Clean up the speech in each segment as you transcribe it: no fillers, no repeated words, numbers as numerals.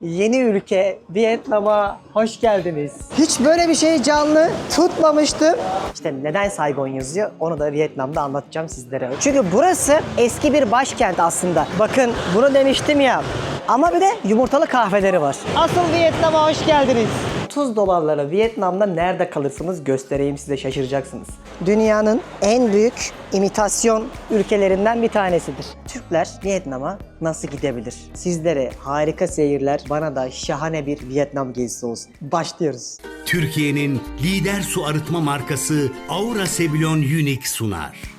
Yeni ülke Vietnam'a hoş geldiniz. Hiç böyle bir şey canlı tutmamıştım. İşte neden Saigon yazıyor onu da Vietnam'da anlatacağım sizlere. Çünkü burası eski bir başkent aslında. Bakın bunu demiştim ya. Ama bir de yumurtalı kahveleri var. Asıl Vietnam'a hoş geldiniz. 30 dolarlara Vietnam'da nerede kalırsınız göstereyim size, şaşıracaksınız. Dünyanın en büyük imitasyon ülkelerinden bir tanesidir. Türkler Vietnam'a nasıl gidebilir? Sizlere harika seyirler, bana da şahane bir Vietnam gezisi olsun. Başlıyoruz. Türkiye'nin lider su arıtma markası Aura Sebilon Unique sunar.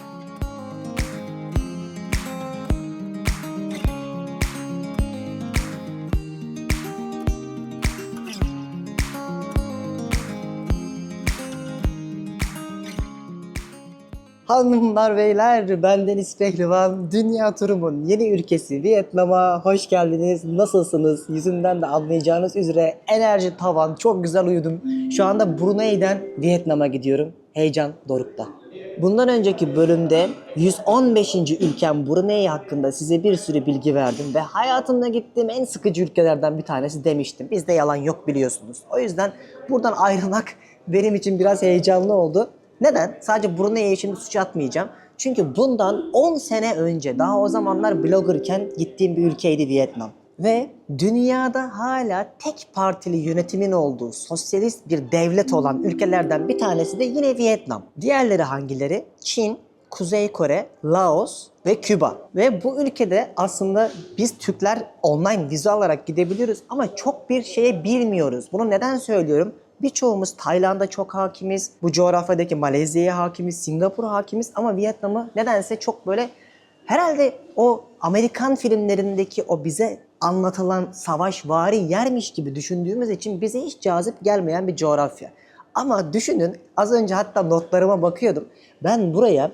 Hanımlar beyler, ben Deniz Pehlivan. Dünya turumun yeni ülkesi Vietnam'a hoş geldiniz. Nasılsınız? Yüzünden de anlayacağınız üzere enerji tavan, çok güzel uyudum. Şu anda Brunei'den Vietnam'a gidiyorum. Heyecan dorukta. Bundan önceki bölümde 115. ülkem Brunei hakkında size bir sürü bilgi verdim ve hayatımda gittiğim en sıkıcı ülkelerden bir tanesi demiştim. Bizde yalan yok biliyorsunuz. O yüzden buradan ayrılmak benim için biraz heyecanlı oldu. Neden? Sadece Brunei'ye şimdi suç atmayacağım. Çünkü bundan 10 sene önce, daha o zamanlar bloggerken gittiğim bir ülkeydi Vietnam. Ve dünyada hala tek partili yönetimin olduğu sosyalist bir devlet olan ülkelerden bir tanesi de yine Vietnam. Diğerleri hangileri? Çin, Kuzey Kore, Laos ve Küba. Ve bu ülkede aslında biz Türkler online vize alarak gidebiliyoruz ama çok bir şeye bilmiyoruz. Bunu neden söylüyorum? Birçoğumuz Tayland'a çok hakimiz, bu coğrafyadaki Malezya'ya hakimiz, Singapur'a hakimiz ama Vietnam'ı nedense çok böyle herhalde o Amerikan filmlerindeki o bize anlatılan savaşvari yermiş gibi düşündüğümüz için bize hiç cazip gelmeyen bir coğrafya. Ama düşünün, az önce hatta notlarıma bakıyordum. Ben buraya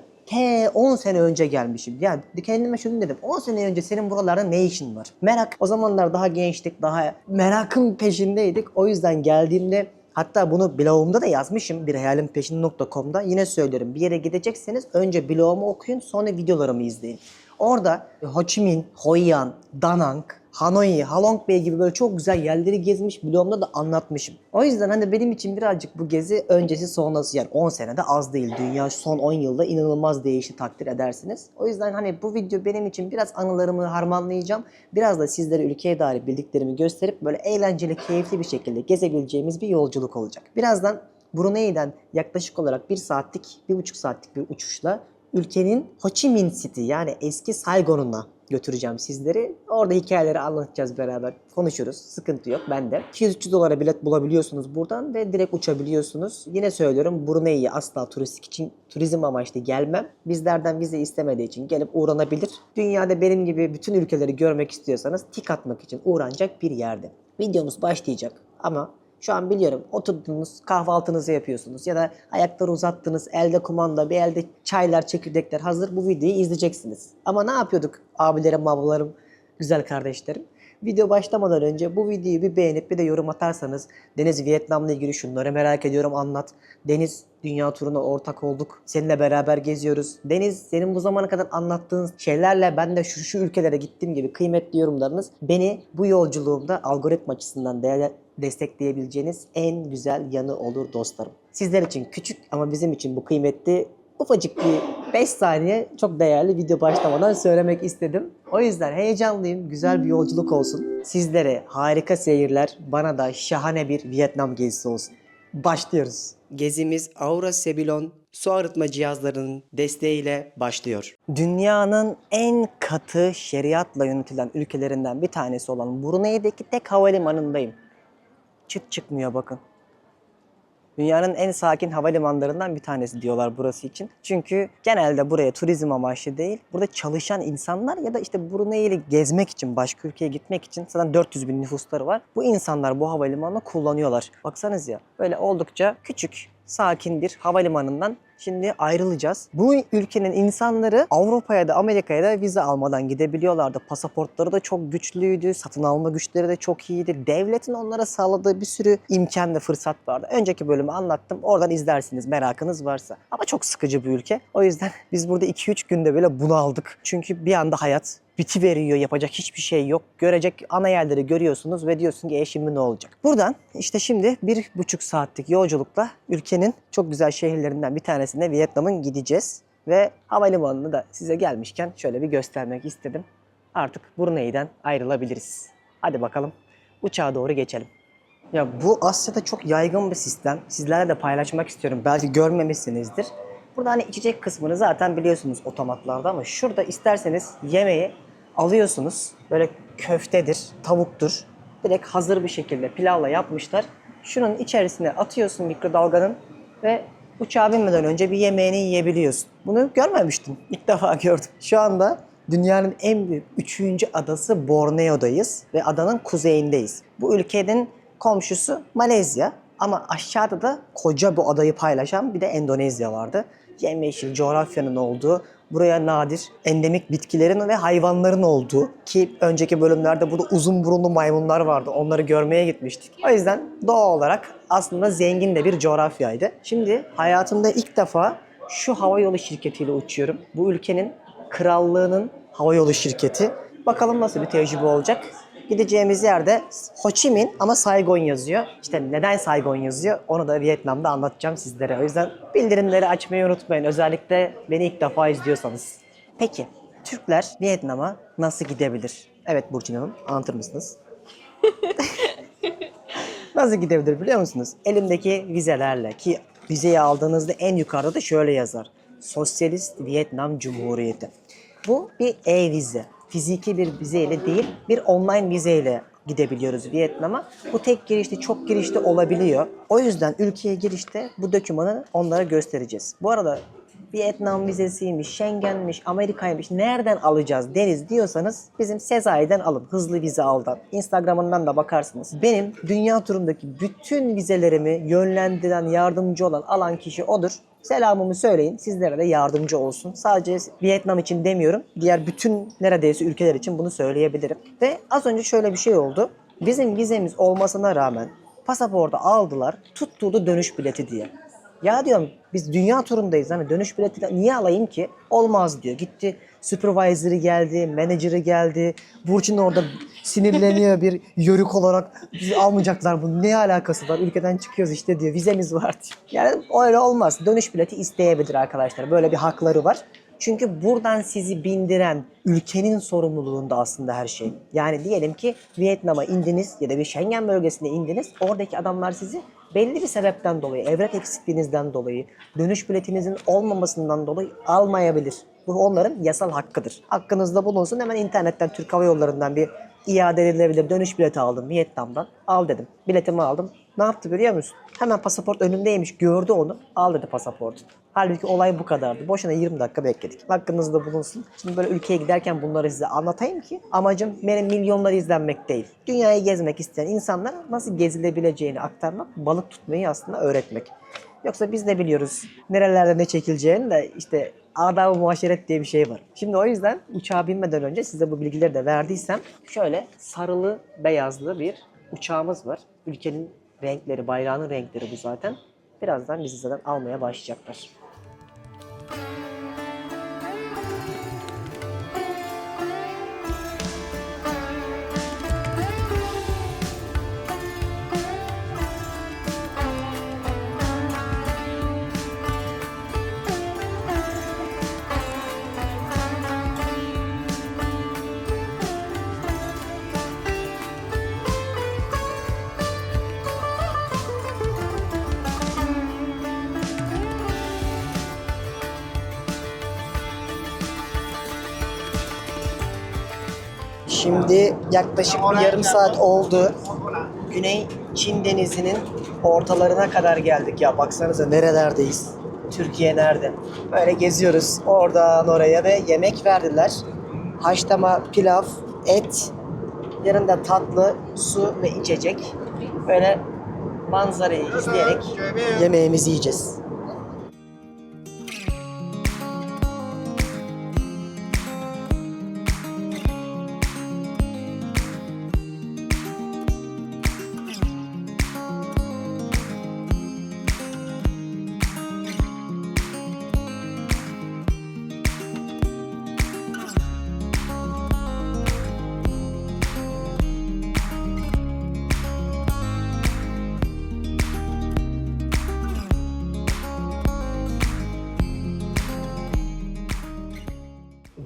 10 sene önce gelmişim. Yani kendime şunu dedim. 10 sene önce senin buralarda ne işin var? Merak. O zamanlar daha gençtik, daha merakın peşindeydik. O yüzden geldiğimde, hatta bunu blogumda da yazmışım, birhayalimpeşinde.com'da. Yine söylüyorum, bir yere gidecekseniz önce blogumu okuyun, sonra videolarımı izleyin. Orada Ho Chi Minh, Hoi An, Da Nang, Hanoi, Halong Bay gibi böyle çok güzel yerleri gezmiş, blogumda da anlatmışım. O yüzden hani benim için birazcık bu gezi öncesi sonrası, yani 10 senede az değil. Dünya son 10 yılda inanılmaz değişti, takdir edersiniz. O yüzden hani bu video benim için biraz anılarımı harmanlayacağım. Biraz da sizlere ülkeye dair bildiklerimi gösterip böyle eğlenceli, keyifli bir şekilde gezebileceğimiz bir yolculuk olacak. Birazdan Brunei'den yaklaşık olarak 1 saatlik, 1,5 saatlik bir uçuşla ülkenin Ho Chi Minh City, yani eski Saigon'una götüreceğim sizleri. Orada hikayeleri anlatacağız beraber. Konuşuruz. Sıkıntı yok. Ben de. 200-300 dolara bilet bulabiliyorsunuz buradan ve direkt uçabiliyorsunuz. Yine söylüyorum, Brunei'ye asla turizm amaçlı gelmem. Bizlerden vize istemediği için gelip uğranabilir. Dünyada benim gibi bütün ülkeleri görmek istiyorsanız tik atmak için uğranacak bir yerde. Videomuz başlayacak ama şu an biliyorum oturdunuz, kahvaltınızı yapıyorsunuz ya da ayakları uzattınız, elde kumanda, bir elde çaylar, çekirdekler hazır, bu videoyu izleyeceksiniz. Ama ne yapıyorduk abilerim, ablalarım, güzel kardeşlerim? Video başlamadan önce bu videoyu bir beğenip bir de yorum atarsanız, Deniz Vietnam'la ilgili şunları merak ediyorum anlat. Deniz, dünya turuna ortak olduk. Seninle beraber geziyoruz. Deniz, senin bu zamana kadar anlattığın şeylerle ben de şu ülkelere gittiğim gibi kıymetli yorumlarınız beni bu yolculuğumda algoritma açısından destekleyebileceğiniz en güzel yanı olur dostlarım. Sizler için küçük ama bizim için bu kıymetli, ufacık bir 5 saniye çok değerli video başlamadan söylemek istedim. O yüzden heyecanlıyım. Güzel bir yolculuk olsun. Sizlere harika seyirler, bana da şahane bir Vietnam gezisi olsun. Başlıyoruz. Gezimiz Aura Sebilon su arıtma cihazlarının desteğiyle başlıyor. Dünyanın en katı şeriatla yönetilen ülkelerinden bir tanesi olan Brunei'deki tek havalimanındayım. Çıt çıkmıyor bakın. Dünyanın en sakin havalimanlarından bir tanesi diyorlar burası için. Çünkü genelde buraya turizm amaçlı değil, burada çalışan insanlar ya da işte Brunei'yi gezmek için, başka ülkeye gitmek için, zaten 400 bin nüfusları var. Bu insanlar bu havalimanını kullanıyorlar. Baksanız ya, böyle oldukça küçük, sakin bir havalimanından şimdi ayrılacağız. Bu ülkenin insanları Avrupa'ya da Amerika'ya da vize almadan gidebiliyorlardı. Pasaportları da çok güçlüydü. Satın alma güçleri de çok iyiydi. Devletin onlara sağladığı bir sürü imkan ve fırsat vardı. Önceki bölümü anlattım. Oradan izlersiniz merakınız varsa. Ama çok sıkıcı bir ülke. O yüzden biz burada 2-3 günde böyle bunaldık. Çünkü bir anda hayat bitiveriyor, yapacak hiçbir şey yok. Görecek ana yerleri görüyorsunuz ve diyorsun ki şimdi ne olacak? Buradan işte şimdi 1,5 saatlik yolculukla ülkenin çok güzel şehirlerinden bir tanesine, Vietnam'ın gideceğiz. Ve havalimanını da size gelmişken şöyle bir göstermek istedim. Artık Brunei'den ayrılabiliriz. Hadi bakalım uçağa doğru geçelim. Ya bu Asya'da çok yaygın bir sistem. Sizlerle de paylaşmak istiyorum. Belki görmemişsinizdir. Burada hani içecek kısmını zaten biliyorsunuz otomatlarda, ama şurada isterseniz yemeği alıyorsunuz. Böyle köftedir, tavuktur. Direkt hazır bir şekilde pilavla yapmışlar. Şunun içerisine atıyorsun mikrodalganın ve uçağa binmeden önce bir yemeğini yiyebiliyorsun. Bunu görmemiştim. İlk defa gördüm. Şu anda dünyanın en büyük 3. adası Borneo'dayız ve adanın kuzeyindeyiz. Bu ülkenin komşusu Malezya, ama aşağıda da koca bu adayı paylaşan bir de Endonezya vardı. Yemyeşil coğrafyanın olduğu, buraya nadir endemik bitkilerin ve hayvanların olduğu, ki önceki bölümlerde burada uzun burunlu maymunlar vardı. Onları görmeye gitmiştik. O yüzden doğal olarak aslında zengin de bir coğrafyaydı. Şimdi hayatımda ilk defa şu havayolu şirketiyle uçuyorum. Bu ülkenin krallığının havayolu şirketi. Bakalım nasıl bir tecrübe olacak. Gideceğimiz yerde Ho Chi Minh ama Saigon yazıyor. İşte neden Saigon yazıyor onu da Vietnam'da anlatacağım sizlere. O yüzden bildirimleri açmayı unutmayın. Özellikle beni ilk defa izliyorsanız. Peki Türkler Vietnam'a nasıl gidebilir? Evet Burçin Hanım, anlatır mısınız? Nasıl gidebilir biliyor musunuz? Elimdeki vizelerle, ki vizeyi aldığınızda en yukarıda da şöyle yazar: Sosyalist Vietnam Cumhuriyeti. Bu bir e-vize. Fiziki bir vizeyle değil, bir online vizeyle gidebiliyoruz Vietnam'a. Bu tek girişli, çok girişli olabiliyor. O yüzden ülkeye girişte bu dokümanı onlara göstereceğiz. Bu arada Vietnam vizesiymiş, Schengen'miş, Amerika'ymış, nereden alacağız deniz diyorsanız bizim Sezai'den alın. Hızlı vize aldan. Instagram'ından da bakarsınız. Benim dünya turundaki bütün vizelerimi yönlendiren, yardımcı olan, alan kişi odur. Selamımı söyleyin. Sizlere de yardımcı olsun. Sadece Vietnam için demiyorum. Diğer bütün neredeyse ülkeler için bunu söyleyebilirim. Ve az önce şöyle bir şey oldu. Bizim vizemiz olmasına rağmen pasaportu aldılar. Tutturdu dönüş bileti diye. Ya diyorum biz dünya turundayız, hani dönüş bileti niye alayım ki? Olmaz diyor. Gitti supervisor'ı geldi, manager'ı geldi. Burçin orada sinirleniyor bir yörük olarak. Bizi almayacaklar, bunun ne alakası var? Ülkeden çıkıyoruz işte diyor. Vizemiz var diyor. Yani öyle olmaz. Dönüş bileti isteyebilir arkadaşlar. Böyle bir hakları var. Çünkü buradan sizi bindiren ülkenin sorumluluğunda aslında her şey. Yani diyelim ki Vietnam'a indiniz ya da bir Schengen bölgesine indiniz. Oradaki adamlar sizi belli bir sebepten dolayı, evrak eksikliğinizden dolayı, dönüş biletinizin olmamasından dolayı almayabilir. Bu onların yasal hakkıdır. Hakkınızda bulunsun, hemen internetten Türk Hava Yolları'ndan bir iade edilebilir dönüş bileti aldım Vietnam'dan. Al dedim. Biletimi aldım. Ne yaptı biliyor musun? Hemen pasaport önümdeymiş, gördü onu. Al dedi pasaportu. Halbuki olay bu kadardı. Boşuna 20 dakika bekledik. Hakkınızda bulunsun. Şimdi böyle ülkeye giderken bunları size anlatayım ki amacım benim milyonları izlenmek değil. Dünyayı gezmek isteyen insanlara nasıl gezilebileceğini aktarmak, balık tutmayı aslında öğretmek. Yoksa biz ne biliyoruz nerelerde ne çekileceğini, de işte adab-ı muaşeret diye bir şey var. Şimdi o yüzden uçağa binmeden önce size bu bilgileri de verdiysem, şöyle sarılı beyazlı bir uçağımız var. Ülkenin renkleri, bayrağının renkleri bu zaten. Birazdan bizi zaten almaya başlayacaklar. Şimdi yaklaşık bir yarım saat oldu. Güney Çin Denizi'nin ortalarına kadar geldik ya. Baksanıza nerelerdeyiz. Türkiye nerede? Böyle geziyoruz oradan oraya ve yemek verdiler. Haşlama, pilav, et, yanında tatlı, su ve içecek. Böyle manzarayı izleyerek yemeğimizi yiyeceğiz.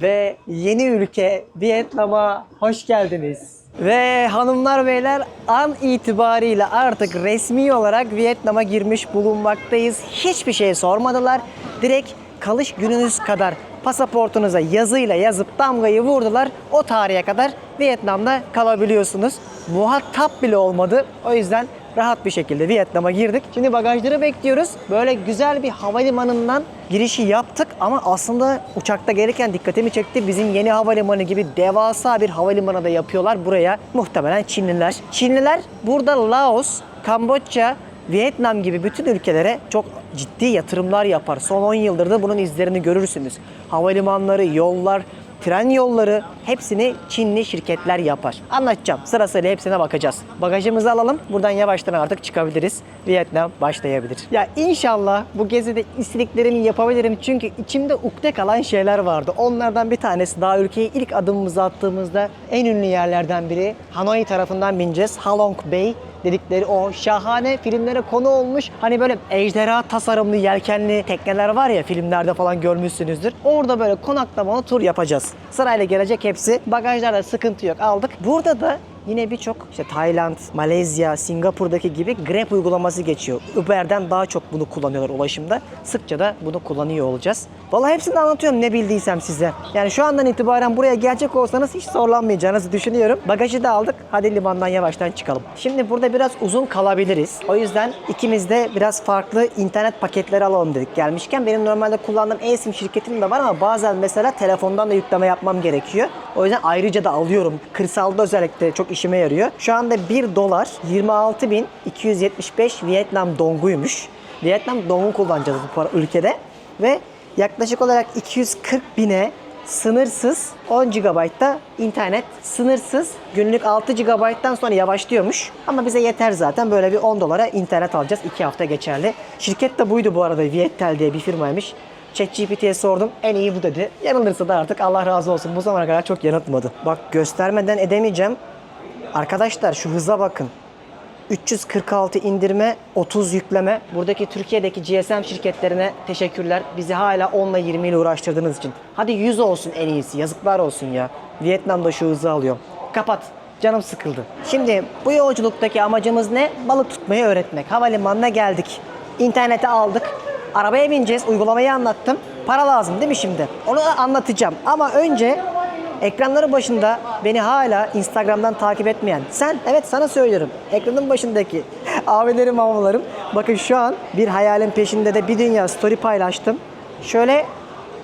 ve yeni ülke Vietnam'a hoş geldiniz. Ve hanımlar beyler an itibariyle artık resmi olarak Vietnam'a girmiş bulunmaktayız. Hiçbir şey sormadılar. Direkt kalış gününüz kadar pasaportunuza yazıyla yazıp damgayı vurdular. O tarihe kadar Vietnam'da kalabiliyorsunuz. Muhatap bile olmadı. O yüzden rahat bir şekilde Vietnam'a girdik. Şimdi bagajları bekliyoruz. Böyle güzel bir havalimanından girişi yaptık ama aslında uçakta gelirken dikkatimi çekti. Bizim yeni havalimanı gibi devasa bir havalimanı da yapıyorlar buraya. Muhtemelen Çinliler. Çinliler burada Laos, Kamboçya, Vietnam gibi bütün ülkelere çok ciddi yatırımlar yapar. Son 10 yıldır da bunun izlerini görürsünüz. Havalimanları, yollar, tren yolları hepsini Çinli şirketler yapar. Anlatacağım. Sırasıyla hepsine bakacağız. Bagajımızı alalım. Buradan yavaştan artık çıkabiliriz. Vietnam başlayabilir. Ya inşallah bu gezide istediklerimi yapabilirim. Çünkü içimde ukde kalan şeyler vardı. Onlardan bir tanesi daha ülkeye ilk adımımızı attığımızda en ünlü yerlerden biri. Hanoi tarafından bineceğiz. Halong Bay dedikleri o şahane filmlere konu olmuş. Hani böyle ejderha tasarımlı yelkenli tekneler var ya, filmlerde falan görmüşsünüzdür. Orada böyle konaklamalı tur yapacağız. Sırayla gelecek hepsi. Bagajlarda sıkıntı yok, aldık. Burada da yine birçok işte Tayland, Malezya, Singapur'daki gibi Grab uygulaması geçiyor. Uber'den daha çok bunu kullanıyorlar ulaşımda. Sıkça da bunu kullanıyor olacağız. Vallahi hepsini anlatıyorum ne bildiysem size. Yani şu andan itibaren buraya gelecek olsanız hiç zorlanmayacağınızı düşünüyorum. Bagajı da aldık. Hadi limandan yavaştan çıkalım. Şimdi burada biraz uzun kalabiliriz. O yüzden ikimiz de biraz farklı internet paketleri alalım dedik gelmişken. Benim normalde kullandığım eSIM şirketim de var ama bazen mesela telefondan da yükleme yapmam gerekiyor. O yüzden ayrıca da alıyorum. Kırsalda özellikle çok işime yarıyor. Şu anda 1 dolar 26.275 Vietnam donguymuş. Vietnam dongu kullanacağız bu para ülkede ve yaklaşık olarak 240 bine sınırsız 10 GB'da internet, sınırsız günlük 6 GB'dan sonra yavaşlıyormuş. Ama bize yeter zaten, böyle bir 10 dolara internet alacağız. 2 hafta geçerli. Şirket de buydu bu arada, Viettel diye bir firmaymış. ChatGPT'ye sordum, en iyi bu dedi. Yanılırsa da artık Allah razı olsun, bu zamana kadar çok yanıltmadı. Bak göstermeden edemeyeceğim. Arkadaşlar şu hıza bakın. 346 indirme, 30 yükleme. Buradaki Türkiye'deki GSM şirketlerine teşekkürler. Bizi hala 10 ile 20 ile uğraştırdığınız için. Hadi 100 olsun en iyisi. Yazıklar olsun ya. Vietnam'da şu hızı alıyorum. Kapat. Canım sıkıldı. Şimdi bu yolculuktaki amacımız ne? Balık tutmayı öğretmek. Havalimanına geldik. İnternete aldık. Arabaya bineceğiz. Uygulamayı anlattım. Para lazım değil mi şimdi? Onu da anlatacağım. Ama önce ekranları başında beni hala Instagram'dan takip etmeyen sen, evet sana söylüyorum. Ekranın başındaki abilerim, ablalarım. Bakın şu an bir hayalin peşinde de bir dünya story paylaştım. Şöyle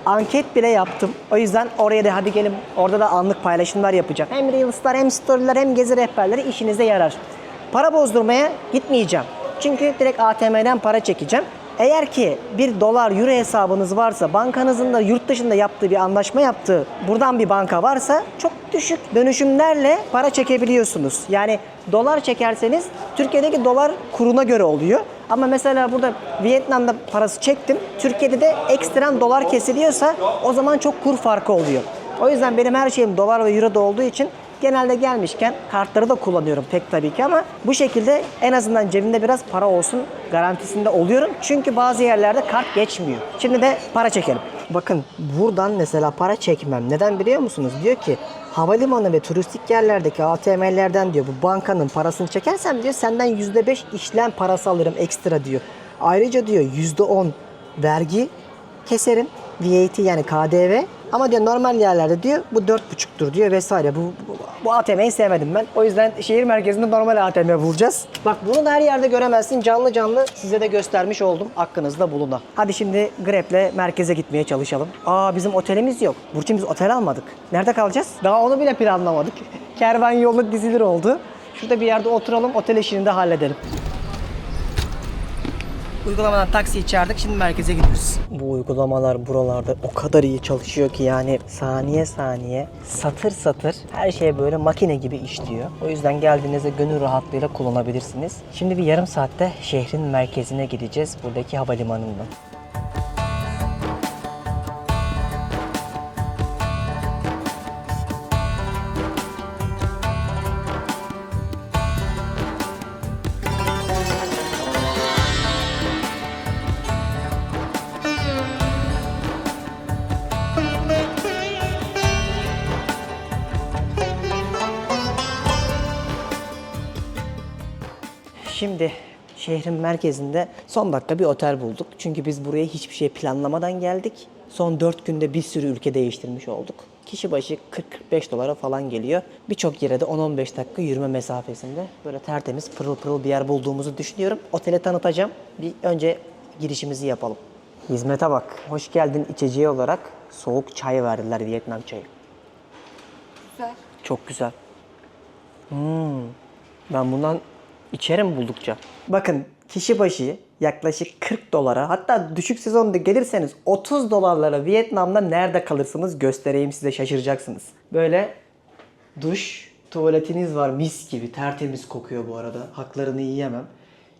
anket bile yaptım. O yüzden oraya da hadi gelin, orada da anlık paylaşımlar yapacağım. Hem Reels'lar hem story'ler hem gezi rehberleri işinize yarar. Para bozdurmaya gitmeyeceğim. Çünkü direkt ATM'den para çekeceğim. Eğer ki 1 dolar euro hesabınız varsa, bankanızın da yurt dışında yaptığı bir anlaşma yaptığı buradan bir banka varsa çok düşük dönüşümlerle para çekebiliyorsunuz. Yani dolar çekerseniz Türkiye'deki dolar kuruna göre oluyor. Ama mesela burada Vietnam'da parası çektim. Türkiye'de de ekstren dolar kesiliyorsa o zaman çok kur farkı oluyor. O yüzden benim her şeyim dolar ve euroda olduğu için genelde gelmişken kartları da kullanıyorum tek tabii ki, ama bu şekilde en azından cebimde biraz para olsun garantisinde oluyorum. Çünkü bazı yerlerde kart geçmiyor. Şimdi de para çekelim. Bakın buradan mesela para çekmem. Neden biliyor musunuz? Diyor ki havalimanı ve turistik yerlerdeki ATM'lerden diyor bu bankanın parasını çekersem diyor senden %5 işlem parası alırım ekstra diyor. Ayrıca diyor %10 vergi keserim. VAT yani KDV. Ama diyor normal yerlerde diyor bu 4,5'tur diyor vesaire. Bu ATM'yi sevmedim ben. O yüzden şehir merkezinde normal ATM bulacağız. Bak bunu da her yerde göremezsin. Canlı canlı size de göstermiş oldum. Aklınızda buluna. Hadi şimdi Grab'le merkeze gitmeye çalışalım. Bizim otelimiz yok. Burçin biz otel almadık. Nerede kalacağız? Daha onu bile planlamadık. Kervan yolu dizilir oldu. Şurada bir yerde oturalım, otel işini de halledelim. Uygulamadan taksiyi çağırdık. Şimdi merkeze gidiyoruz. Bu uygulamalar buralarda o kadar iyi çalışıyor ki yani saniye saniye, satır satır her şey böyle makine gibi işliyor. O yüzden geldiğinizde gönül rahatlığıyla kullanabilirsiniz. Şimdi bir yarım saatte şehrin merkezine gideceğiz. Buradaki havalimanından. Şimdi şehrin merkezinde son dakika bir otel bulduk. Çünkü biz buraya hiçbir şey planlamadan geldik. Son 4 günde bir sürü ülke değiştirmiş olduk. Kişi başı 40-45 dolara falan geliyor. Birçok yere de 10-15 dakika yürüme mesafesinde. Böyle tertemiz pırıl pırıl bir yer bulduğumuzu düşünüyorum. Oteli tanıtacağım. Bir önce girişimizi yapalım. Hizmete bak. Hoş geldin içeceği olarak soğuk çay verdiler, Vietnam çayı. Güzel. Çok güzel. Ben bundan içerim buldukça. Bakın kişi başı yaklaşık 40 dolara, hatta düşük sezonda gelirseniz 30 dolarlara Vietnam'da nerede kalırsınız göstereyim size, şaşıracaksınız. Böyle duş, tuvaletiniz var, mis gibi tertemiz kokuyor bu arada. Haklarını yiyemem.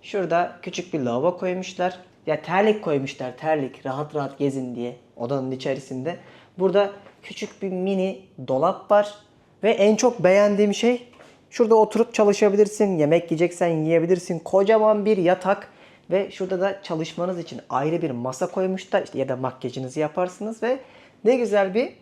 Şurada küçük bir lavabo koymuşlar. Ya terlik koymuşlar, terlik, rahat rahat gezin diye odanın içerisinde. Burada küçük bir mini dolap var. Ve en çok beğendiğim şey, şurada oturup çalışabilirsin, yemek yiyeceksen yiyebilirsin. Kocaman bir yatak ve şurada da çalışmanız için ayrı bir masa koymuşlar. İşte ya da makyajınızı yaparsınız ve ne güzel bir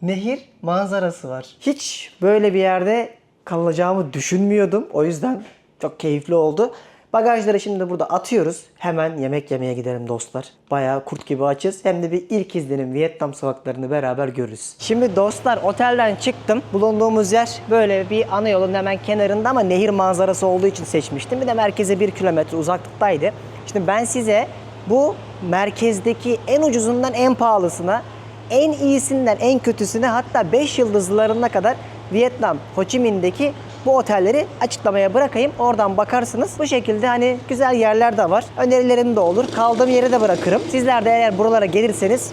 nehir manzarası var. Hiç böyle bir yerde kalacağımı düşünmüyordum. O yüzden çok keyifli oldu. Bagajları şimdi burada atıyoruz. Hemen yemek yemeye gidelim dostlar. Bayağı kurt gibi açız. Hem de bir ilk izlenim Vietnam sokaklarını beraber görürüz. Şimdi dostlar otelden çıktım. Bulunduğumuz yer böyle bir ana yolun hemen kenarında ama nehir manzarası olduğu için seçmiştim. Bir de merkeze 1 kilometre uzaklıktaydı. Şimdi ben size bu merkezdeki en ucuzundan en pahalısına, en iyisinden en kötüsüne, hatta 5 yıldızlarına kadar Vietnam, Ho Chi Minh'deki bu otelleri açıklamaya bırakayım. Oradan bakarsınız. Bu şekilde hani güzel yerler de var. Önerilerim de olur. Kaldığım yere de bırakırım. Sizler de eğer buralara gelirseniz,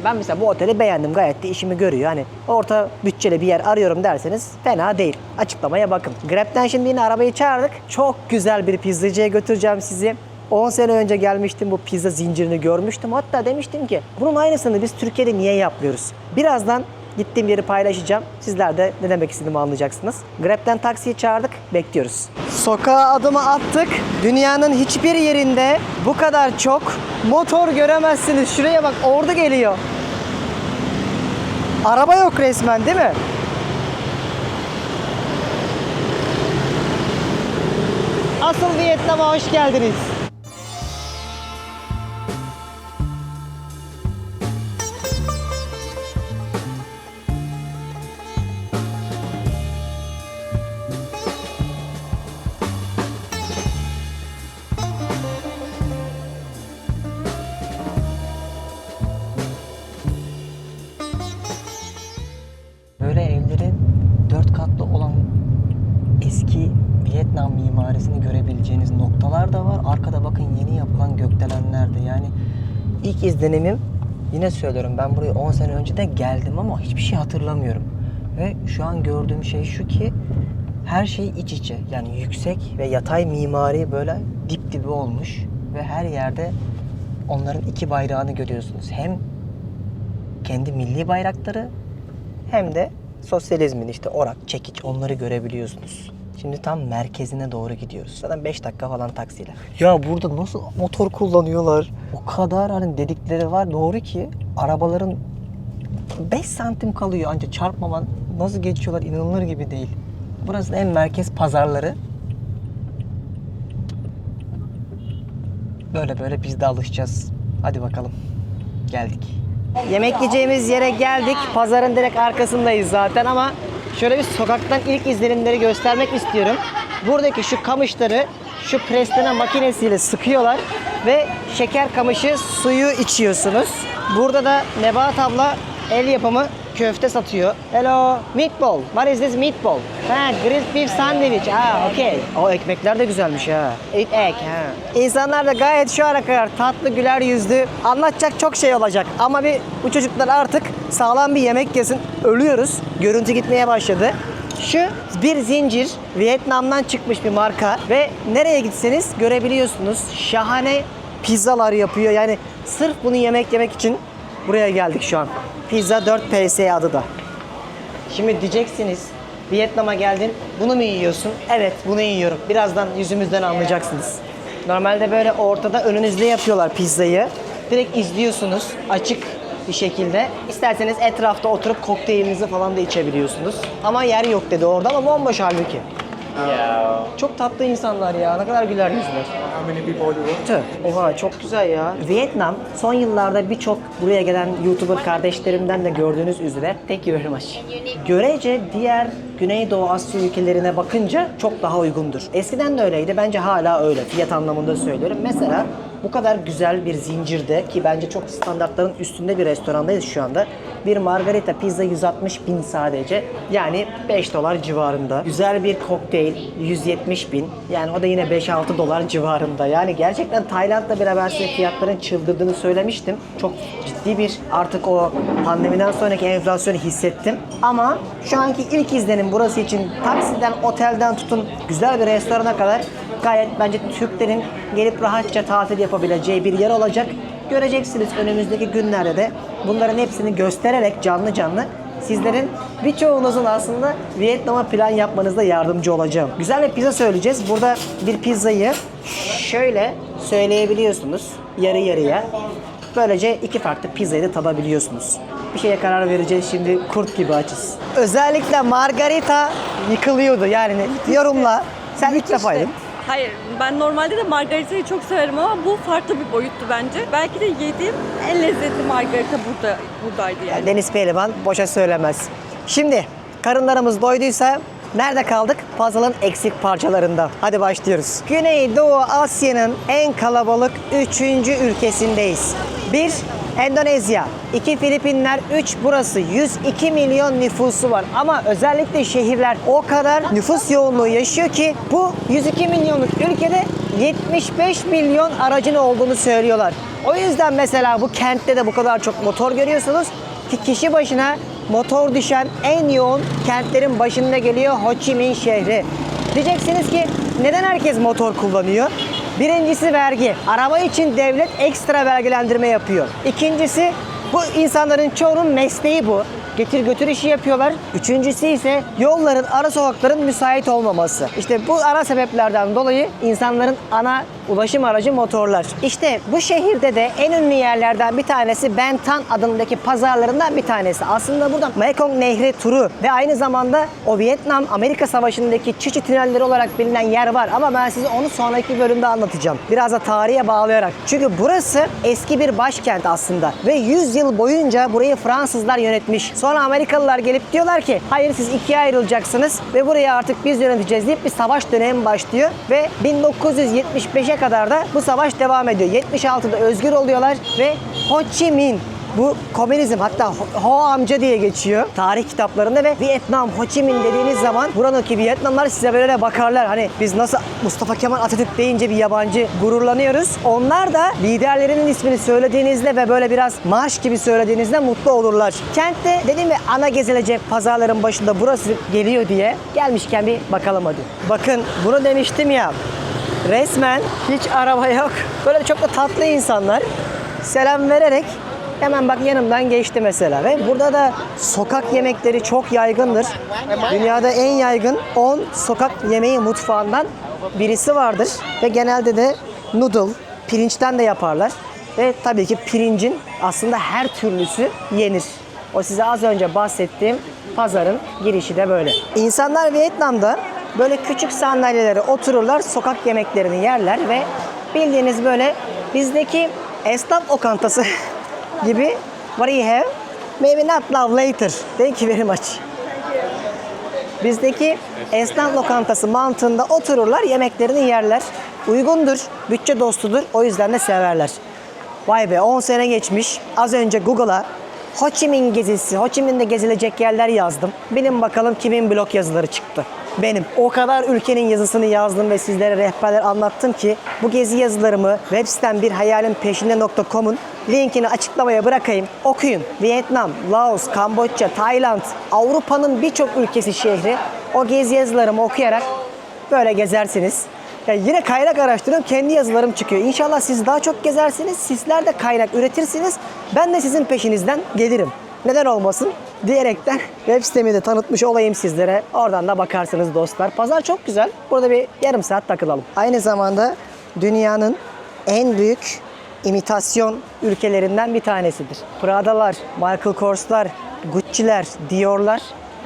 ben mesela bu oteli beğendim. Gayet de işimi görüyor. Hani orta bütçeli bir yer arıyorum derseniz fena değil. Açıklamaya bakın. Grab'den şimdi yine arabayı çağırdık. Çok güzel bir pizzacıya götüreceğim sizi. 10 sene önce gelmiştim, bu pizza zincirini görmüştüm. Hatta demiştim ki bunun aynısını biz Türkiye'de niye yapmıyoruz? Birazdan gittiğim yeri paylaşacağım. Sizler de ne demek istediğimi anlayacaksınız. Grab'den taksiyi çağırdık, bekliyoruz. Sokağa adımı attık. Dünyanın hiçbir yerinde bu kadar çok motor göremezsiniz. Şuraya bak, ordu geliyor. Araba yok resmen, değil mi? Asıl Vietnam'a hoş geldiniz. Böyle evlerin 4 katlı olan eski Vietnam mimarisini görebileceğiniz noktalar da var. Arkada bakın yeni yapılan gökdelenler de. Yani ilk izlenimim, yine söylüyorum, ben buraya 10 sene önce de geldim ama hiçbir şey hatırlamıyorum. Ve şu an gördüğüm şey şu ki her şey iç içe. Yani yüksek ve yatay mimari böyle dip dibe olmuş. Ve her yerde onların iki bayrağını görüyorsunuz. Hem kendi milli bayrakları hem de sosyalizmin işte orak, çekiç, onları görebiliyorsunuz. Şimdi tam merkezine doğru gidiyoruz. Zaten 5 dakika falan taksiyle. Ya burada nasıl motor kullanıyorlar? O kadar hani dedikleri var doğru ki arabaların 5 santim kalıyor ancak çarpmaman. Nasıl geçiyorlar inanılır gibi değil. Burası en merkez pazarları. Böyle böyle biz de alışacağız. Hadi bakalım. Geldik. Yemek yiyeceğimiz yere geldik. Pazarın direkt arkasındayız zaten ama şöyle bir sokaktan ilk izlenimleri göstermek istiyorum. Buradaki şu kamışları şu presleme makinesiyle sıkıyorlar ve şeker kamışı suyu içiyorsunuz. Burada da Nebahat abla el yapımı köfte satıyor. Hello, meatball. What is this meatball? Ha, grilled beef sandwich. Ha, okay. O ekmekler de güzelmiş ha. Eat egg ha. İnsanlar da gayet şu ana kadar tatlı, güler yüzlü. Anlatacak çok şey olacak. Ama bu çocuklar artık sağlam bir yemek yesin. Ölüyoruz. Görüntü gitmeye başladı. Şu bir zincir, Vietnam'dan çıkmış bir marka ve nereye gitseniz görebiliyorsunuz. Şahane pizzalar yapıyor. Yani sırf bunu yemek için buraya geldik şu an. Pizza 4 PS adı da. Şimdi diyeceksiniz, Vietnam'a geldin, bunu mu yiyorsun? Evet, bunu yiyorum. Birazdan yüzümüzden anlayacaksınız. Normalde böyle ortada önünüzde yapıyorlar pizzayı. Direkt izliyorsunuz açık bir şekilde. İsterseniz etrafta oturup kokteylinizi falan da içebiliyorsunuz. Ama yer yok dedi orada ama bomboş halbuki. Çok tatlı insanlar ya. Ne kadar güler yüzler. How many people you want? Tüh, oha çok güzel ya. Vietnam son yıllarda birçok buraya gelen YouTuber kardeşlerimden de gördüğünüz üzere thank you very much. Görece diğer Güneydoğu Asya ülkelerine bakınca çok daha uygundur. Eskiden de öyleydi. Bence hala öyle. Fiyat anlamında söylüyorum. Mesela bu kadar güzel bir zincirde ki bence çok standartların üstünde bir restorandayız şu anda. Bir margarita pizza 160.000 sadece. Yani $5 civarında. Güzel bir kokteyl 170.000. Yani o da yine $5-6 civarında. Yani gerçekten Tayland'da bile ben size fiyatların çıldırdığını söylemiştim. Çok ciddi bir artık o pandemiden sonraki enflasyonu hissettim. Ama şu anki ilk izlenim burası için taksiden, otelden tutun güzel bir restorana kadar gayet bence Türklerin gelip rahatça tatil yapabileceği bir yer olacak. Göreceksiniz önümüzdeki günlerde de bunların hepsini göstererek canlı canlı sizlerin birçoğunuzun aslında Vietnam'a plan yapmanızda yardımcı olacağım. Güzel bir pizza söyleyeceğiz. Burada bir pizzayı şöyle söyleyebiliyorsunuz yarı yarıya. Böylece iki farklı pizzayı da tadabiliyorsunuz. Bir şeye karar vereceğiz şimdi kurt gibi açız. Özellikle margarita yıkılıyordu yani yorumla. Sen ilk defa yedin. Hayır, ben normalde de margaritayı çok severim ama bu farklı bir boyuttu bence. Belki de yediğim en lezzetli margarita buradaydı yani. Deniz Pehlivan boşa söylemez. Şimdi karınlarımız doyduysa nerede kaldık? Puzzle'ın eksik parçalarında. Hadi başlıyoruz. Güneydoğu Asya'nın en kalabalık 3. ülkesindeyiz. 1. Endonezya, 2 Filipinler, 3 burası. 102 milyon nüfusu var ama özellikle şehirler o kadar nüfus yoğunluğu yaşıyor ki bu 102 milyonluk ülkede 75 milyon aracın olduğunu söylüyorlar. O yüzden mesela bu kentte de bu kadar çok motor görüyorsunuz ki kişi başına motor düşen en yoğun kentlerin başında geliyor Ho Chi Minh şehri. Diyeceksiniz ki neden herkes motor kullanıyor? Birincisi vergi. Araba için devlet ekstra vergilendirme yapıyor. İkincisi bu insanların çoğunun mesleği bu. Getir götür işi yapıyorlar. Üçüncüsü ise yolların, ara sokakların müsait olmaması. İşte bu ara sebeplerden dolayı insanların ana ulaşım aracı motorlar. İşte bu şehirde de en ünlü yerlerden bir tanesi Ben Thanh adındaki pazarlarından bir tanesi. Aslında burada Mekong Nehri turu ve aynı zamanda o Vietnam-Amerika Savaşı'ndaki Çiçi tünelleri olarak bilinen yer var. Ama ben size onu sonraki bölümde anlatacağım. Biraz da tarihe bağlayarak. Çünkü burası eski bir başkent aslında. Ve 100 yıl boyunca burayı Fransızlar yönetmiş. Sonra Amerikalılar gelip diyorlar ki hayır siz ikiye ayrılacaksınız ve burayı artık biz yöneteceğiz deyip bir savaş dönemi başlıyor. Ve 1975'e kadar da bu savaş devam ediyor. 76'da özgür oluyorlar ve Ho Chi Minh bu komünizm hatta Ho amca diye geçiyor tarih kitaplarında ve Vietnam Ho Chi Minh dediğiniz zaman buradaki Vietnamlar size böyle bakarlar. Hani biz nasıl Mustafa Kemal Atatürk deyince bir yabancı gururlanıyoruz. Onlar da liderlerinin ismini söylediğinizde ve böyle biraz marş gibi söylediğinizde mutlu olurlar. Kentte dedim ya ana gezilecek pazarların başında burası geliyor diye gelmişken bir bakalım hadi. Bakın bunu demiştim ya. Resmen hiç araba yok. Böyle çok da tatlı insanlar. Selam vererek hemen bak yanımdan geçti mesela. Ve burada da sokak yemekleri çok yaygındır. Dünyada en yaygın 10 sokak yemeği mutfağından birisi vardır. Ve genelde de noodle, pirinçten de yaparlar. Ve tabii ki pirincin aslında her türlüsü yenir. O size az önce bahsettiğim pazarın girişi de böyle. İnsanlar Vietnam'da böyle küçük sandalyelere otururlar, sokak yemeklerini yerler ve bildiğiniz böyle bizdeki esnaf lokantası gibi what do you have? Maybe not now later. Thank you very much. Bizdeki esnaf lokantası mantığında otururlar, yemeklerini yerler. Uygundur, bütçe dostudur. O yüzden de severler. Vay be 10 sene geçmiş. Az önce Google'a Ho Chi Minh gezisi, Ho Chi Minh'de gezilecek yerler yazdım. Bilin bakalım kimin blog yazıları çıktı. Benim. O kadar ülkenin yazısını yazdım ve sizlere rehberler anlattım ki bu gezi yazılarımı web sitem birhayalinpeşinde.com'un linkini açıklamaya bırakayım. Okuyun. Vietnam, Laos, Kamboçya, Tayland, Avrupa'nın birçok ülkesi şehri. O gezi yazılarımı okuyarak böyle gezersiniz. Yani yine kaynak araştırıyorum, kendi yazılarım çıkıyor. İnşallah siz daha çok gezersiniz, sizler de kaynak üretirsiniz. Ben de sizin peşinizden gelirim. Neden olmasın diyerekten web sitemi de tanıtmış olayım sizlere. Oradan da bakarsınız dostlar. Pazar çok güzel. Burada bir yarım saat takılalım. Aynı zamanda dünyanın en büyük imitasyon ülkelerinden bir tanesidir. Prada'lar, Michael Kors'lar, Gucci'ler, Dior'lar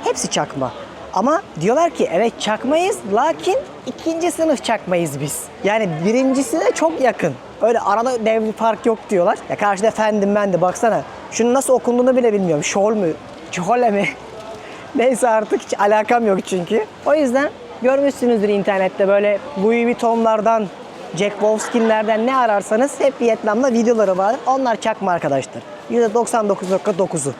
hepsi çakma. Ama diyorlar ki evet çakmayız, lakin ikinci sınıf çakmayız biz. Yani birincisine çok yakın. Öyle arada dev bir fark yok diyorlar. Ya karşıda efendim ben de baksana. Şunun nasıl okunduğunu bile bilmiyorum. Şol mu? Çole mi? Neyse artık hiç alakam yok çünkü. O yüzden görmüşsünüzdür internette böyle Louis Vuitton'lardan, Jack Wolfskin'lerden ne ararsanız hep Vietnam'da videoları var. Onlar çakma arkadaşlar. %99.9'u.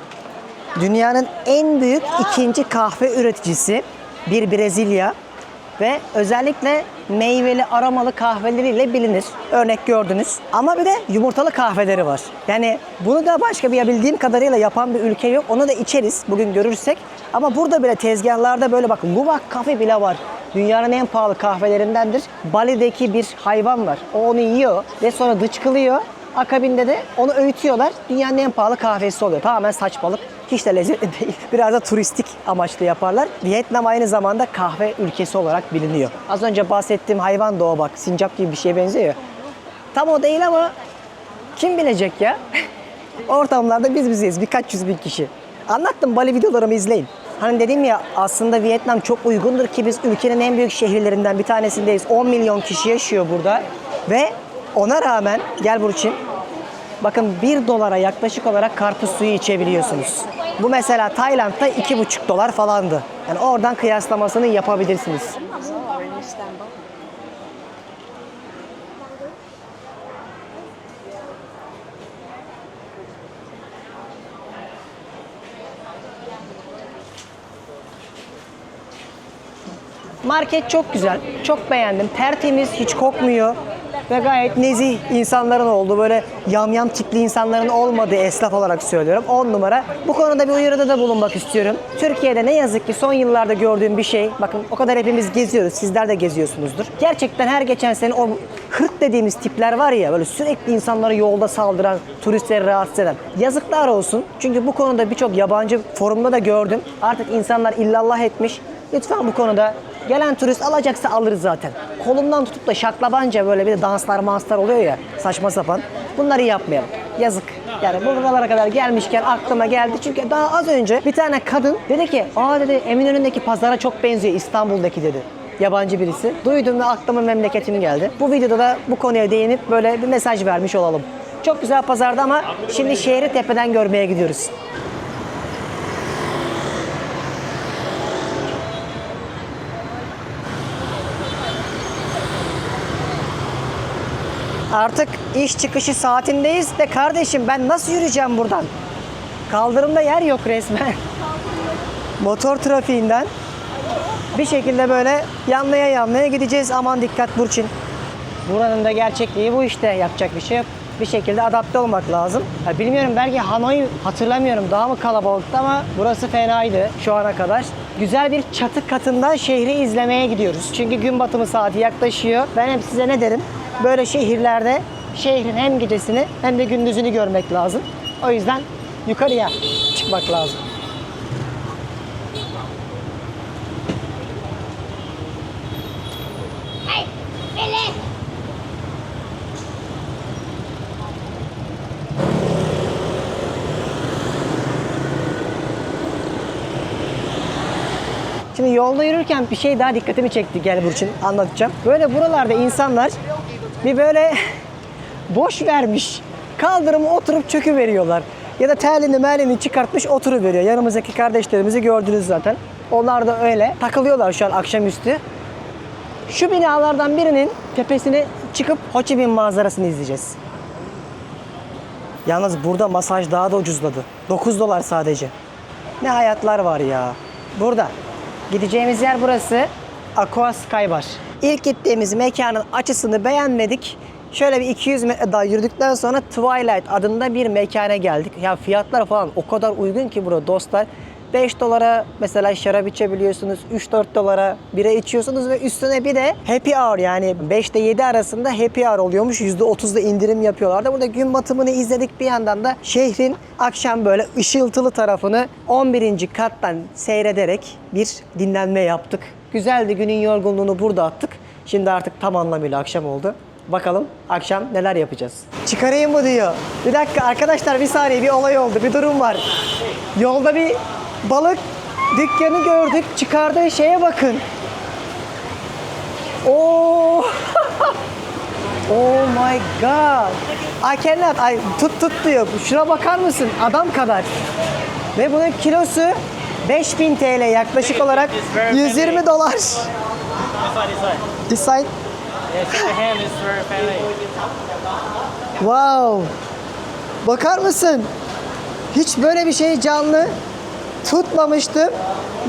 Dünyanın en büyük ikinci kahve üreticisi bir Brezilya ve özellikle meyveli aromalı kahveleriyle bilinir. Örnek gördünüz. Ama bir de yumurtalı kahveleri var. Yani bunu da başka bir bildiğim kadarıyla yapan bir ülke yok. Onu da içeriz bugün görürsek. Ama burada bile tezgahlarda böyle bakın Luwak kafe bile var. Dünyanın en pahalı kahvelerindendir. Bali'deki bir hayvan var. O onu yiyor ve sonra dıçkılıyor. Akabinde de onu öğütüyorlar. Dünyanın en pahalı kahvesi oluyor. Tamamen saçmalık. Hiç de lezzetli değil. Biraz da turistik amaçlı yaparlar. Vietnam aynı zamanda kahve ülkesi olarak biliniyor. Az önce bahsettiğim hayvan da o bak. Sincap gibi bir şeye benziyor. Tam o değil ama kim bilecek ya? Ortamlarda biz bizeyiz. Birkaç yüz bin kişi. Anlattım, Bali videolarımı izleyin. Hani dedim ya aslında Vietnam çok uygundur ki biz ülkenin en büyük şehirlerinden bir tanesindeyiz. 10 milyon kişi yaşıyor burada. Ve ona rağmen gel Burçin. Bakın 1 dolara yaklaşık olarak karpuz suyu içebiliyorsunuz. Bu mesela Tayland'da 2,5 dolar falandı. Yani oradan kıyaslamasını yapabilirsiniz. Market çok güzel. Çok beğendim. Tertemiz, hiç kokmuyor. Ve gayet nezih insanların olduğu, böyle yamyam tipli insanların olmadığı, esnaf olarak söylüyorum. 10 numara. Bu konuda bir uyarıda da bulunmak istiyorum. Türkiye'de ne yazık ki son yıllarda gördüğüm bir şey, bakın o kadar hepimiz geziyoruz, sizler de geziyorsunuzdur. Gerçekten her geçen sene o hırt dediğimiz tipler var ya, böyle sürekli insanları yolda saldıran, turistleri rahatsız eden. Yazıklar olsun. Çünkü bu konuda birçok yabancı forumda da gördüm. Artık insanlar illallah etmiş. Lütfen bu konuda gelen turist alacaksa alır zaten. Kolundan tutup da şaklabanca böyle bir de danslar manslar oluyor ya saçma sapan. Bunları yapmayalım. Yazık. Yani buralara kadar gelmişken aklıma geldi. Çünkü daha az önce bir tane kadın dedi ki aa dedi Eminönü'ndeki pazara çok benziyor İstanbul'daki dedi. Yabancı birisi. Duydum ve aklıma memleketim geldi. Bu videoda da bu konuya değinip böyle bir mesaj vermiş olalım. Çok güzel pazarda ama şimdi şehri tepeden görmeye gidiyoruz. Artık iş çıkışı saatindeyiz de kardeşim ben nasıl yürüyeceğim buradan? Kaldırımda yer yok resmen. Motor trafiğinden bir şekilde böyle yanlaya yanlaya gideceğiz. Aman dikkat Burçin. Buranın da gerçekliği bu işte. Yapacak bir şey yok. Bir şekilde adapte olmak lazım. Ya bilmiyorum belki Hanoi hatırlamıyorum daha mı kalabalıktı ama burası fenaydı şu ana kadar. Güzel bir çatı katından şehri izlemeye gidiyoruz. Çünkü gün batımı saati yaklaşıyor. Ben hep size ne derim? Böyle şehirlerde şehrin hem gecesini hem de gündüzünü görmek lazım. O yüzden yukarıya çıkmak lazım. Şimdi yolda yürürken bir şey daha dikkatimi çekti, gel Burçin anlatacağım. Böyle buralarda insanlar bir böyle boş vermiş kaldırıma oturup çöküveriyorlar. Ya da terliğini merliğini çıkartmış oturuveriyor. Yanımızdaki kardeşlerimizi gördünüz zaten. Onlar da öyle takılıyorlar şu an akşamüstü. Şu binalardan birinin tepesine çıkıp Ho Chi Minh manzarasını izleyeceğiz. Yalnız burada masaj daha da ucuzladı. 9 dolar sadece. Ne hayatlar var ya. Burada. Gideceğimiz yer burası. Aqua Sky Bar. İlk gittiğimiz mekanın açısını beğenmedik. Şöyle bir 200 metre daha yürüdükten sonra Twilight adında bir mekana geldik. Ya fiyatlar falan o kadar uygun ki burada dostlar. 5 dolara mesela şarap içebiliyorsunuz. 3-4 dolara bira içiyorsunuz ve üstüne bir de happy hour, yani 5 ile 7 arasında happy hour oluyormuş. %30'da indirim yapıyorlardı. Burada gün batımını izledik, bir yandan da şehrin akşam böyle ışıltılı tarafını 11. kattan seyrederek bir dinlenme yaptık. Güzeldi, günün yorgunluğunu burada attık. Şimdi artık tam anlamıyla akşam oldu. Bakalım akşam neler yapacağız. Çıkarayım mı diyor. Bir dakika arkadaşlar, bir saniye, bir olay oldu, bir durum var. Yolda bir balık Dükkanı gördük. Çıkardığı şeye bakın. Oo. Oh my god. I cannot. Ay, tut diyor. Şuna bakar mısın? Adam kadar. Ve bunun kilosu 5000 TL yaklaşık olarak 120 dolar. This side. Wow. Bakar mısın? Hiç böyle bir şey canlı tutmamıştım.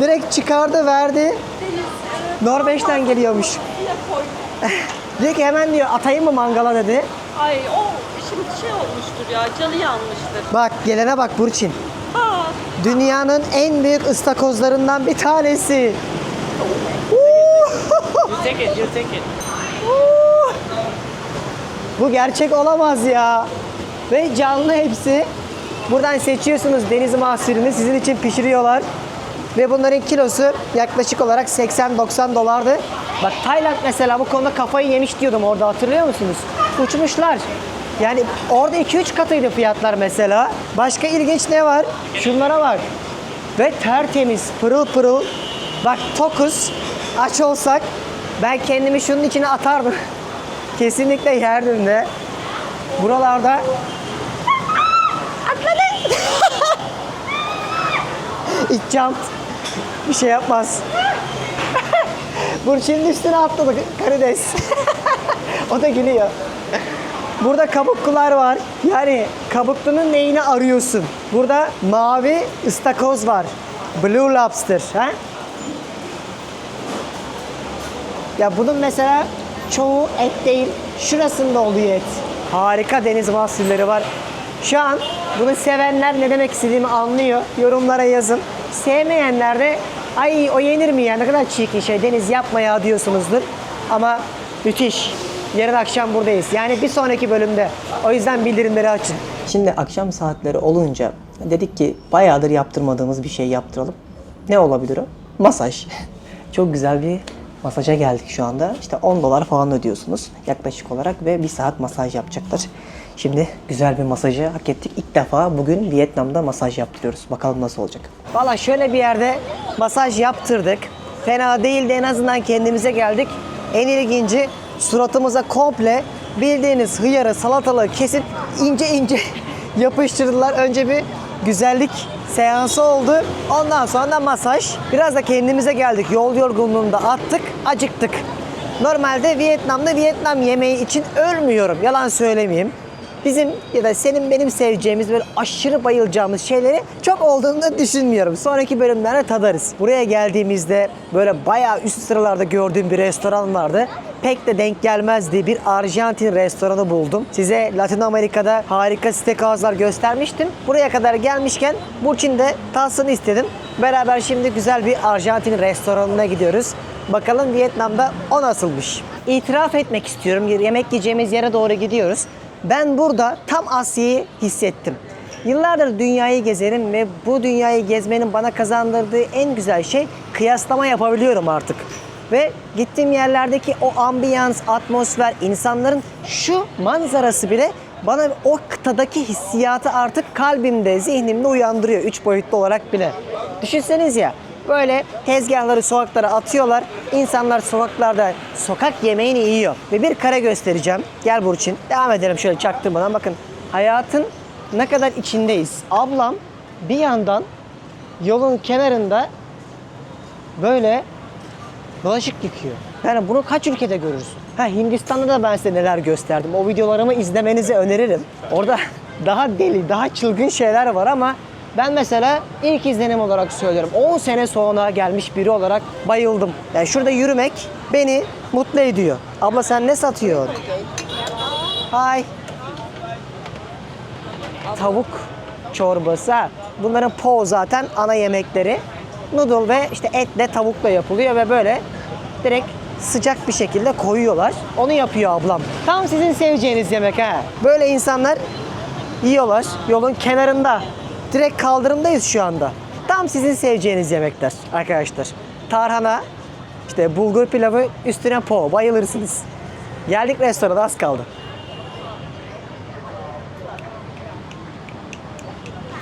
Direkt çıkardı verdi. Norveç'ten geliyormuş. Diyor ki hemen diyor atayım mı mangala dedi. Ay o şimdi şey olmuştur ya, canı yanmıştır. Bak gelene bak Burçin. Aa, Dünyanın en büyük ıstakozlarından bir tanesi. You take it. Bu gerçek olamaz ya. Ve canlı hepsi. Buradan seçiyorsunuz deniz mahsulünü. Sizin için pişiriyorlar. Ve bunların kilosu yaklaşık olarak 80-90 dolardı. Bak Tayland mesela bu konuda kafayı yemiş diyordum orada, hatırlıyor musunuz? Uçmuşlar. Yani orada 2-3 katıydı fiyatlar mesela. Başka ilginç ne var? Şunlara bak. Ve tertemiz, pırıl pırıl. Bak tokuz, aç olsak ben kendimi şunun içine atardım. Kesinlikle yerdim de. Buralarda atladı. It jumped. Bir şey yapmaz. Burçin'in üstüne atladı karides. O da gülüyor. Burada kabuklular var. Yani kabuklunun neyini arıyorsun? Burada mavi ıstakoz var. Blue lobster. Ha? Ya bunun mesela çoğu et değil. Şurasında oluyor et. Harika deniz mahsulleri var. Şu an bunu sevenler ne demek istediğimi anlıyor. Yorumlara yazın. Sevmeyenler de ay o yenir mi ya, ne kadar çirkin şey deniz yapma ya diyorsunuzdur. Ama müthiş. Yarın akşam buradayız. Yani bir sonraki bölümde. O yüzden bildirimleri açın. Şimdi akşam saatleri olunca dedik ki bayağıdır yaptırmadığımız bir şey yaptıralım. Ne olabilir o? Masaj. Çok güzel bir masaja geldik şu anda. İşte 10 dolar falan ödüyorsunuz yaklaşık olarak ve 1 saat masaj yapacaklar. Şimdi güzel bir masajı hak ettik. İlk defa bugün Vietnam'da masaj yaptırıyoruz. Bakalım nasıl olacak. Valla şöyle bir yerde masaj yaptırdık. Fena değildi, en azından kendimize geldik. En ilginci suratımıza komple bildiğiniz hıyarı, salatalığı kesip ince ince yapıştırdılar. Önce bir güzellik seansı oldu. Ondan sonra da masaj. Biraz da kendimize geldik. Yol yorgunluğunda attık, acıktık. Normalde Vietnam'da Vietnam yemeği için ölmüyorum. Yalan söylemeyeyim. Bizim ya da senin benim seveceğimiz böyle aşırı bayılacağımız şeyleri çok olduğunu da düşünmüyorum. Sonraki bölümlerde tadarız. Buraya geldiğimizde böyle bayağı üst sıralarda gördüğüm bir restoran vardı. Pek de denk gelmezdi. Bir Arjantin restoranı buldum. Size Latin Amerika'da harika steakhouse'lar göstermiştim. Buraya kadar gelmişken Burçin de tatsın istedim. Beraber şimdi güzel bir Arjantin restoranına gidiyoruz. Bakalım Vietnam'da o nasılmış. İtiraf etmek istiyorum. Yemek yiyeceğimiz yere doğru gidiyoruz. Ben burada tam Asya'yı hissettim. Yıllardır dünyayı gezerim ve bu dünyayı gezmenin bana kazandırdığı en güzel şey kıyaslama yapabiliyorum artık. Ve gittiğim yerlerdeki o ambiyans, atmosfer, insanların şu manzarası bile bana o kıtadaki hissiyatı artık kalbimde, zihnimde uyandırıyor 3 boyutlu olarak bile. Düşünseniz ya, böyle tezgahları sokaklara atıyorlar. İnsanlar sokaklarda sokak yemeğini yiyor. Ve bir kare göstereceğim. Gel Burçin. Devam edelim şöyle çaktırmadan. Bakın hayatın ne kadar içindeyiz. Ablam bir yandan yolun kenarında böyle bulaşık yıkıyor. Yani bunu kaç ülkede görürsün? Hindistan'da da ben size neler gösterdim. O videolarımı izlemenizi öneririm. Orada daha deli, daha çılgın şeyler var ama ben mesela ilk izlenim olarak söylüyorum. 10 sene sonra gelmiş biri olarak bayıldım. Yani şurada yürümek beni mutlu ediyor. Abla sen ne satıyorsun? Hi. Tavuk çorbası. Bunların po zaten ana yemekleri. Noodle ve işte etle tavukla yapılıyor ve böyle direkt sıcak bir şekilde koyuyorlar. Onu yapıyor ablam. Tam sizin seveceğiniz yemek ha. Böyle insanlar yiyorlar yolun kenarında. Direkt kaldırımdayız şu anda. Tam sizin seveceğiniz yemekler arkadaşlar. Tarhana, işte bulgur pilavı, üstüne po. Bayılırsınız. Geldik restorana, az kaldı.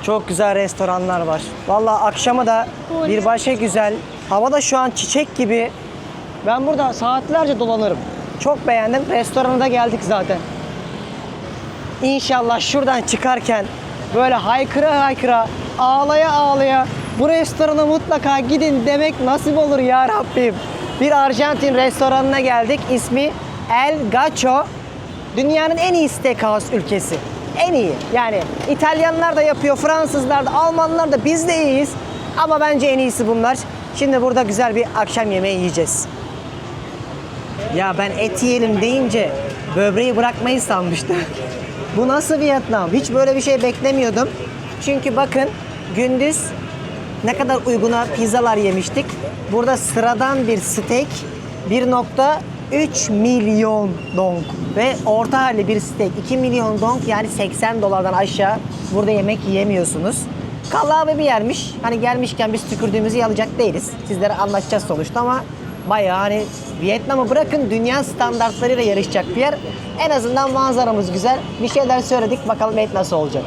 Çok güzel restoranlar var. Vallahi akşama da bir başka güzel. Hava da şu an çiçek gibi. Ben burada saatlerce dolanırım. Çok beğendim. Restorana da geldik zaten. İnşallah şuradan çıkarken böyle haykıra haykıra, ağlaya ağlaya bu restorana mutlaka gidin demek nasip olur ya Rabbim. Bir Arjantin restoranına geldik. İsmi El Gacho. Dünyanın en iyi steakhouse ülkesi. En iyi. Yani İtalyanlar da yapıyor, Fransızlar da, Almanlar da, biz de iyiyiz. Ama bence en iyisi bunlar. Şimdi burada güzel bir akşam yemeği yiyeceğiz. Ya ben et yiyelim deyince böbreği bırakmayı sanmıştım. Bu nasıl Vietnam? Hiç böyle bir şey beklemiyordum. Çünkü bakın gündüz ne kadar uyguna pizzalar yemiştik. Burada sıradan bir steak 1,3 milyon dong. Ve orta halli bir steak 2 milyon dong, yani 80 dolardan aşağı burada yemek yiyemiyorsunuz. Kallavi bir yermiş. Hani gelmişken biz tükürdüğümüzü yalayacak değiliz. Sizlere anlatacağız sonuçta ama bayağı hani Vietnam'ı bırakın, dünya standartlarıyla yarışacak bir yer. En azından manzaramız güzel. Bir şeyler söyledik, bakalım et nasıl olacak.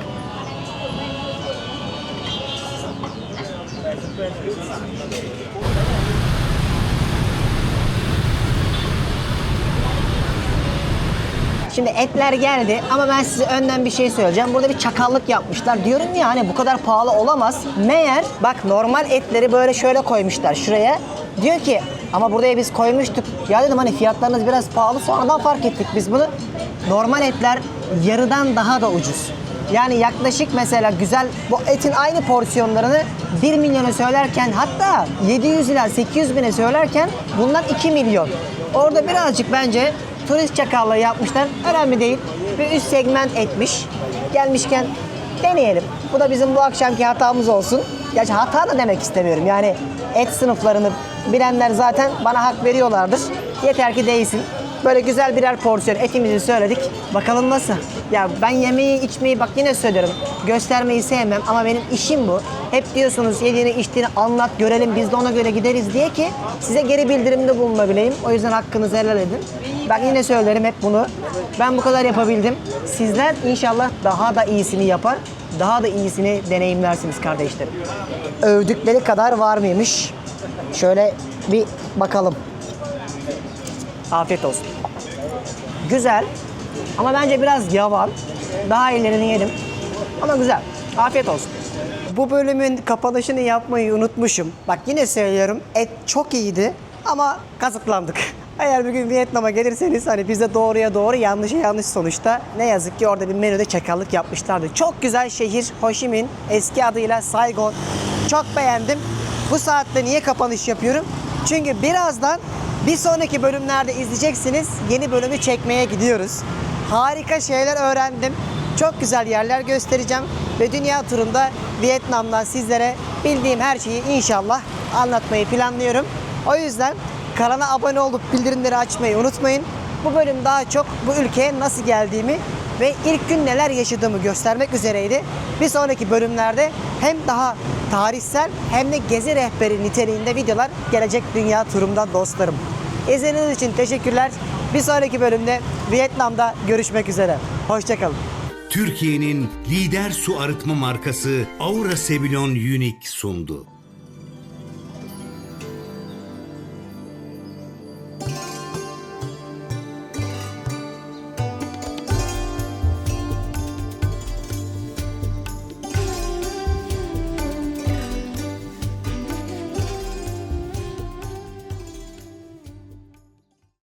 Şimdi etler geldi ama ben size önden bir şey söyleyeceğim. Burada bir çakallık yapmışlar. Diyorum ya hani bu kadar pahalı olamaz. Meğer bak normal etleri böyle şöyle koymuşlar şuraya. Diyor ki ama buraya biz koymuştuk. Ya dedim hani fiyatlarınız biraz pahalı, sonradan fark ettik biz bunu. Normal etler yarıdan daha da ucuz. Yani yaklaşık mesela güzel bu etin aynı porsiyonlarını 1 milyona söylerken, hatta 700 ila 800 bine söylerken bunlar 2 milyon. Orada birazcık bence turist çakallığı yapmışlar. Önemli değil. Bir üst segment etmiş. Gelmişken deneyelim. Bu da bizim bu akşamki hatamız olsun. Gerçi hata da demek istemiyorum. Yani et sınıflarını bilenler zaten bana hak veriyorlardır. Yeter ki değilsin. Böyle güzel birer porsiyon etimizi söyledik. Bakalım nasıl? Ya ben yemeği, içmeyi bak yine söylüyorum. Göstermeyi sevmem ama benim işim bu. Hep diyorsunuz yediğini, içtiğini anlat, görelim, biz de ona göre gideriz diye ki size geri bildirimde bulunabileyim. O yüzden hakkınızı helal edin. Ben yine söylerim hep bunu. Ben bu kadar yapabildim. Sizler inşallah daha da iyisini yapar, daha da iyisini deneyimlersiniz kardeşlerim. Övdükleri kadar var mıymış? Şöyle bir bakalım. Afiyet olsun. Güzel ama bence biraz yavan. Daha iyilerini yedim ama güzel. Afiyet olsun. Bu bölümün kapanışını yapmayı unutmuşum. Bak yine söylüyorum, et çok iyiydi ama kazıklandık. Eğer bir gün Vietnam'a gelirseniz hani bize doğruya doğru, yanlışa yanlış sonuçta. Ne yazık ki orada bir menüde çakallık yapmışlardı. Çok güzel şehir Ho Chi Minh, eski adıyla Saigon. Çok beğendim. Bu saatte niye kapanış yapıyorum? Çünkü birazdan bir sonraki bölümlerde izleyeceksiniz. Yeni bölümü çekmeye gidiyoruz. Harika şeyler öğrendim. Çok güzel yerler göstereceğim. Ve dünya turunda Vietnam'dan sizlere bildiğim her şeyi inşallah anlatmayı planlıyorum. O yüzden kanala abone olup bildirimleri açmayı unutmayın. Bu bölüm daha çok bu ülkeye nasıl geldiğimi ve ilk gün neler yaşadığımı göstermek üzereydi. Bir sonraki bölümlerde hem daha tarihsel hem de gezi rehberi niteliğinde videolar gelecek dünya turumdan dostlarım. İzlediğiniz için teşekkürler. Bir sonraki bölümde Vietnam'da görüşmek üzere. Hoşçakalın. Türkiye'nin lider su arıtma markası Aura Sebilon Unique sundu.